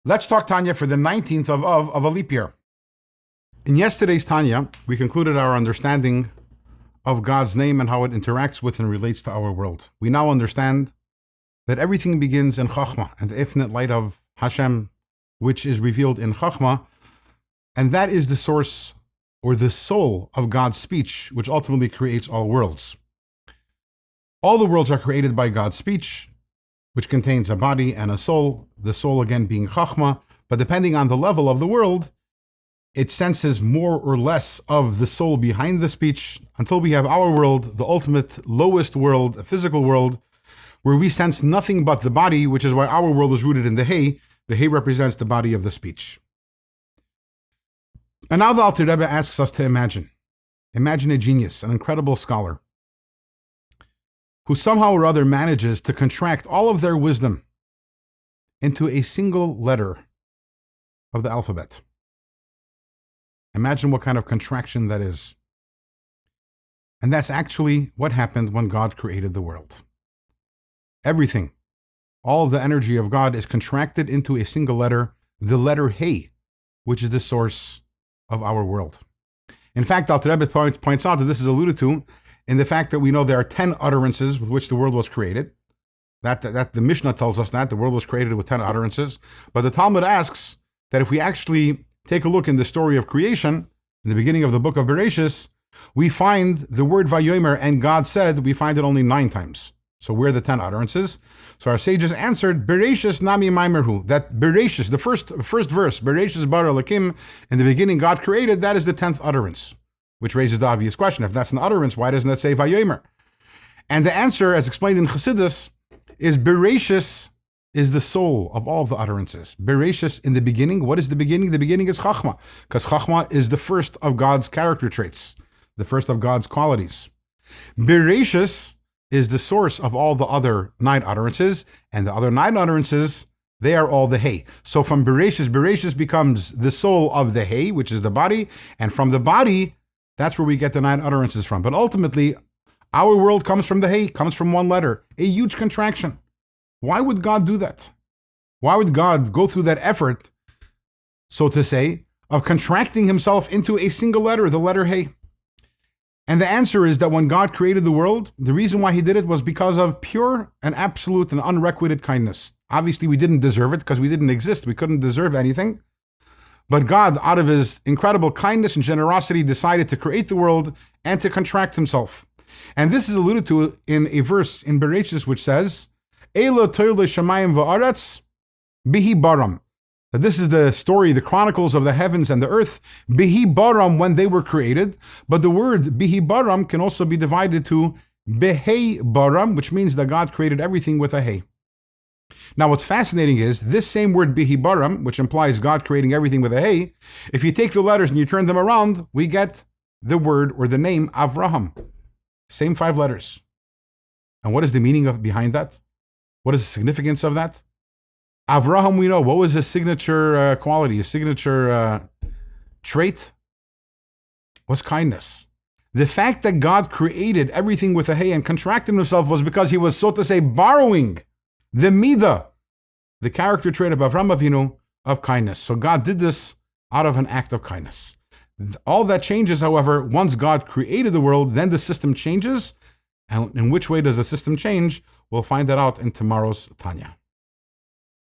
Let's talk Tanya for the 19th of a leap year. In yesterday's Tanya, we concluded our understanding of God's name and how it interacts with and relates to our world. We now understand that everything begins in Chachma and the infinite light of Hashem, which is revealed in Chachma, and that is the source or the soul of God's speech, which ultimately creates all worlds. All the worlds are created by God's speech, which contains a body and a soul, the soul again being Chachma, but depending on the level of the world, it senses more or less of the soul behind the speech until we have our world, the ultimate lowest world, a physical world, where we sense nothing but the body, which is why our world is rooted in the hay. The hay represents the body of the speech. And now the Alter Rebbe asks us to imagine a genius, an incredible scholar, who somehow or other manages to contract all of their wisdom into a single letter of the alphabet. Imagine what kind of contraction that is. And that's actually what happened when God created the world. Everything, all of the energy of God is contracted into a single letter, the letter Hey, which is the source of our world. In fact, Alter Rebbe points out that this is alluded to in the fact that we know there are 10 utterances with which the world was created. That the Mishnah tells us that the world was created with 10 utterances. But the Talmud asks that if we actually take a look in the story of creation, in the beginning of the book of Bereshis, we find the word Vayomer and God said, we find it only 9 times. So where are the 10 utterances? So our sages answered, Bereshis nami maimerhu, that Bereshis, the first verse, Bereshis bara Elokim, in the beginning God created, that is the 10th utterance. Which raises the obvious question, if that's an utterance, why doesn't that say Vayomer? And the answer, as explained in Chassidus, is Bereshis is the soul of all of the utterances. Bereshis in the beginning. What is the beginning? The beginning is Chachma, because Chachma is the first of God's character traits, the first of God's qualities. Bereshis is the source of all the other 9 utterances, and the other 9 utterances, they are all the Hey. So from Bereshis becomes the soul of the Hey, which is the body, and from the body, that's where we get the 9 utterances from. But ultimately, our world comes from the Hey, comes from one letter, a huge contraction. Why would God do that? Why would God go through that effort, so to say, of contracting himself into a single letter, the letter Hey? And the answer is that when God created the world, the reason why he did it was because of pure and absolute and unrequited kindness. Obviously, we didn't deserve it because we didn't exist. We couldn't deserve anything. But God, out of his incredible kindness and generosity, decided to create the world and to contract himself. And this is alluded to in a verse in Bereshis which says, Eila toile shamayim va'aretz bihi baram. That this is the story, the chronicles of the heavens and the earth, bihi baram, when they were created. But the word bihi baram can also be divided to behei baram, which means that God created everything with a hey. Now, what's fascinating is this same word bihi baram, which implies God creating everything with a hey, if you take the letters and you turn them around, we get the word or the name Avraham. Same 5 letters. And what is the meaning behind that? What is the significance of that? Avraham, we know. What was his signature quality, his signature trait? Was kindness. The fact that God created everything with a hey and contracted himself was because he was, so to say, borrowing the midah, the character trait of Avraham Avinu, of kindness. So God did this out of an act of kindness. All that changes, however, once God created the world, then the system changes. And in which way does the system change? We'll find that out in tomorrow's Tanya.